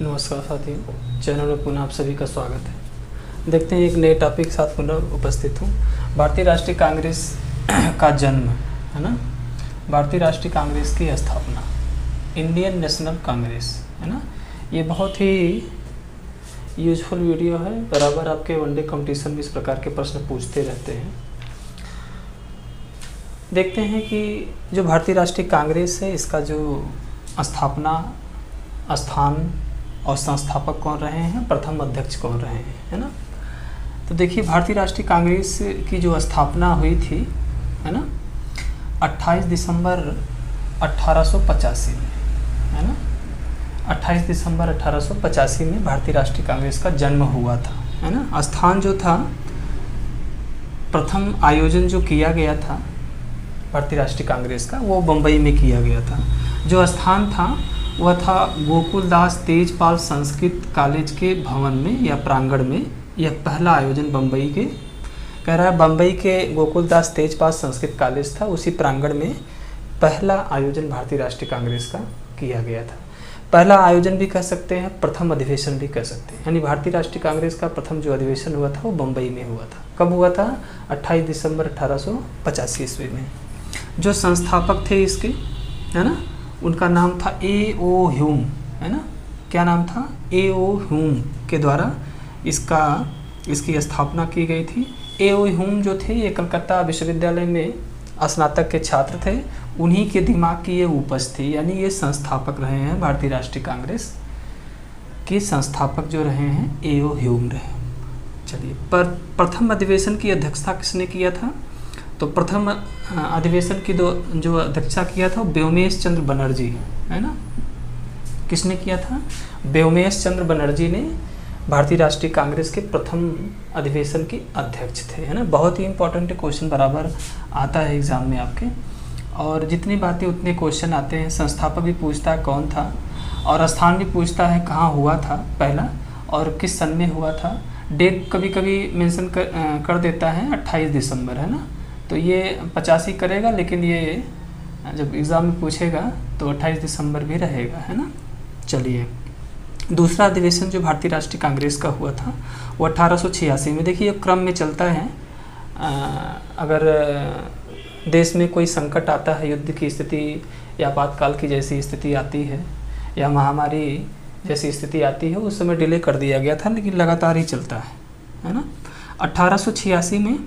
नमस्कार साथियों, चैनल में पुनः आप सभी का स्वागत है। देखते हैं एक नए टॉपिक के साथ पुनः उपस्थित हूँ। भारतीय राष्ट्रीय कांग्रेस का जन्म, है ना, भारतीय राष्ट्रीय कांग्रेस की स्थापना, इंडियन नेशनल कांग्रेस, है ना। ये बहुत ही यूजफुल वीडियो है। बराबर आपके वनडे कंपटीशन में इस प्रकार के प्रश्न पूछते रहते हैं। देखते हैं कि जो भारतीय राष्ट्रीय कांग्रेस है, इसका जो स्थापना स्थान और संस्थापक कौन रहे हैं, प्रथम अध्यक्ष कौन रहे हैं, है ना। तो देखिए, भारतीय राष्ट्रीय कांग्रेस की जो स्थापना हुई थी, है ना, 28 दिसंबर 1885 में, है ना। 28 दिसंबर 1885 में भारतीय राष्ट्रीय कांग्रेस का जन्म हुआ था, है ना। स्थान जो था, प्रथम आयोजन जो किया गया था भारतीय राष्ट्रीय कांग्रेस का, वो बम्बई में किया गया था। जो स्थान था वह था गोकुलदास तेजपाल संस्कृत कॉलेज के भवन में या प्रांगण में। यह पहला आयोजन बम्बई के, कह रहा है बम्बई के गोकुलदास तेजपाल संस्कृत कॉलेज था, उसी प्रांगण में पहला आयोजन भारतीय राष्ट्रीय कांग्रेस का किया गया था। पहला आयोजन भी कह सकते हैं, प्रथम अधिवेशन भी कह सकते हैं। यानी भारतीय राष्ट्रीय कांग्रेस का प्रथम जो अधिवेशन हुआ था वो बम्बई में हुआ था। कब हुआ था? 28 दिसंबर 1885 ईस्वी में। जो संस्थापक थे इसके, है ना, उनका नाम था A.O. ह्यूम, है ना। क्या नाम था? A.O. ह्यूम के द्वारा इसकी स्थापना की गई थी। A.O. ह्यूम जो थे, ये कलकत्ता विश्वविद्यालय में स्नातक के छात्र थे। उन्हीं के दिमाग की ये उपज थी, यानी ये संस्थापक रहे हैं। भारतीय राष्ट्रीय कांग्रेस के संस्थापक जो रहे हैं A.O. ह्यूम रहे। चलिए, प्रथम अधिवेशन की अध्यक्षता किसने किया था? तो प्रथम अधिवेशन की जो अध्यक्षता किया था व्योमेश चंद्र बनर्जी, है ना। किसने किया था? व्योमेश चंद्र बनर्जी ने भारतीय राष्ट्रीय कांग्रेस के प्रथम अधिवेशन के अध्यक्ष थे, है ना। बहुत ही इंपॉर्टेंट क्वेश्चन बराबर आता है एग्जाम में आपके, और जितनी बातें उतने क्वेश्चन आते हैं। संस्थापक भी पूछता है कौन था, और स्थान भी पूछता है कहाँ हुआ था पहला, और किस सन में हुआ था। डेट कभी कभी मेंशन कर देता है 28 दिसंबर, है ना। तो ये 85 करेगा, लेकिन ये जब एग्ज़ाम में पूछेगा तो 28 दिसंबर भी रहेगा, है ना। चलिए, दूसरा अधिवेशन जो भारतीय राष्ट्रीय कांग्रेस का हुआ था वो 1886 में। देखिए, क्रम में चलता है। अगर देश में कोई संकट आता है, युद्ध की स्थिति या आपातकाल की जैसी स्थिति आती है, या महामारी जैसी स्थिति आती है, उस समय डिले कर दिया गया था, लेकिन लगातार ही चलता है ना। 1886 में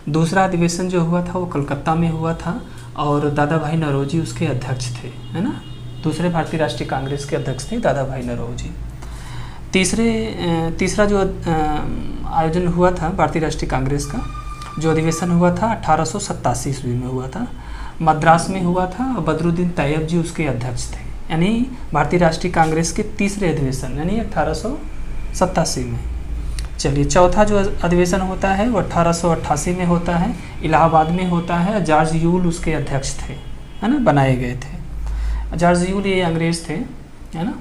दूसरा अधिवेशन जो हुआ था वो कलकत्ता में हुआ था, और दादा भाई नौरोजी उसके अध्यक्ष थे, है ना। दूसरे भारतीय राष्ट्रीय कांग्रेस के अध्यक्ष थे दादा भाई नौरोजी। तीसरा जो आयोजन हुआ था भारतीय राष्ट्रीय कांग्रेस का, जो अधिवेशन हुआ था 1887 ईस्वी में हुआ था, मद्रास में हुआ था, और बदरुद्दीन तैयब जी उसके अध्यक्ष थे। यानी भारतीय राष्ट्रीय कांग्रेस के तीसरे अधिवेशन, यानी 1887 में। चलिए, चौथा जो अधिवेशन होता है वो 1888 में होता है, इलाहाबाद में होता है। जॉर्ज यूल उसके अध्यक्ष थे, है ना, बनाए गए थे। जॉर्ज यूल ये अंग्रेज थे, है ना,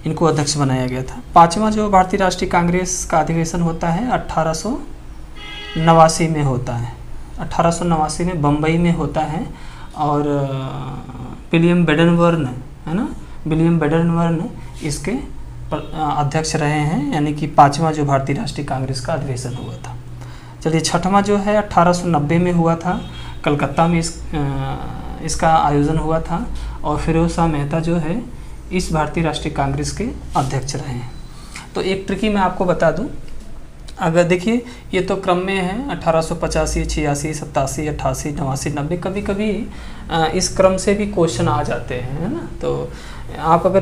इनको अध्यक्ष बनाया गया था। पांचवा जो भारतीय राष्ट्रीय कांग्रेस का अधिवेशन होता है 1889 में होता है। 1889 में बम्बई में होता है, और विलियम बेडनवर्न, है ना, विलियम बेडनवर्न इसके अध्यक्ष रहे हैं। यानी कि पांचवा जो भारतीय राष्ट्रीय कांग्रेस का अधिवेशन हुआ था। चलिए, छठवां जो है 1890 में हुआ था, कलकत्ता में इसका आयोजन हुआ था, और फिरोज शाह मेहता जो है इस भारतीय राष्ट्रीय कांग्रेस के अध्यक्ष रहे हैं। तो एक ट्रिकी मैं आपको बता दूं, अगर देखिए ये तो क्रम में है 1885, 86, 87, 88, 89, 90। कभी कभी इस क्रम से भी क्वेश्चन आ जाते हैं, है ना। तो आप अगर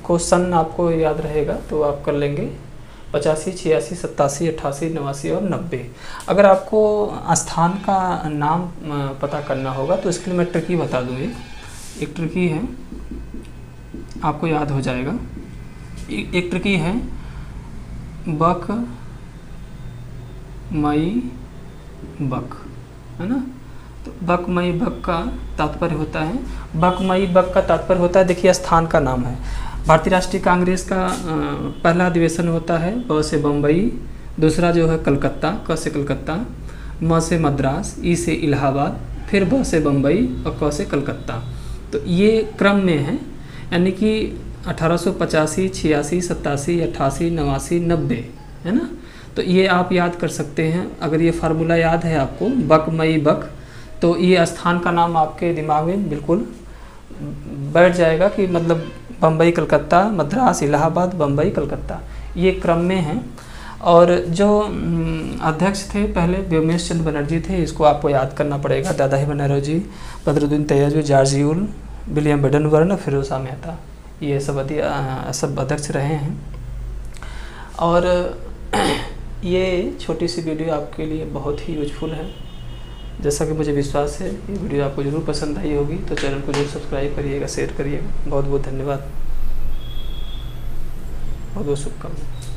क्वेश्चन आपको याद रहेगा तो आप कर लेंगे 85, 86, 87, 88, 89 और 90। अगर आपको स्थान का नाम पता करना होगा तो इसके लिए मैं ट्रिकी बता दूँ। एक ट्रिकी है, आपको याद हो जाएगा। एक ट्रिकी है, बक मई बक, है ना। तो बक मई बक का तात्पर्य होता है, बक मई बक का तात्पर्य होता है, देखिए स्थान का नाम है। भारतीय राष्ट्रीय कांग्रेस का पहला अधिवेशन होता है ब से बम्बई, दूसरा जो है कलकत्ता, क से कलकत्ता, म से मद्रास, ई से इलाहाबाद, फिर ब से बम्बई और क से कलकत्ता। तो ये क्रम में है। यानी कि 1885, 86, 87, 88, 89, 90, है ना। तो ये आप याद कर सकते हैं। अगर ये फार्मूला याद है आपको, बक मई बक, तो ये स्थान का नाम आपके दिमाग में बिल्कुल बैठ जाएगा कि मतलब बम्बई, कलकत्ता, मद्रास, इलाहाबाद, बम्बई, कलकत्ता, ये क्रम में हैं। और जो अध्यक्ष थे पहले व्योमेश चंद्र बनर्जी थे, इसको आपको याद करना पड़ेगा। दादाही बनर्जी, बदरुद्दीन तैयबी, जॉर्ज, विलियम बेडनवर्न, फिरोज शाह मेहता, ये सब अध्यक्ष रहे हैं। और ये छोटी सी वीडियो आपके लिए बहुत ही यूजफुल है। जैसा कि मुझे विश्वास है ये वीडियो आपको ज़रूर पसंद आई होगी, तो चैनल को जरूर सब्सक्राइब करिएगा, शेयर करिएगा। बहुत बहुत धन्यवाद, बहुत बहुत शुभकामनाएं।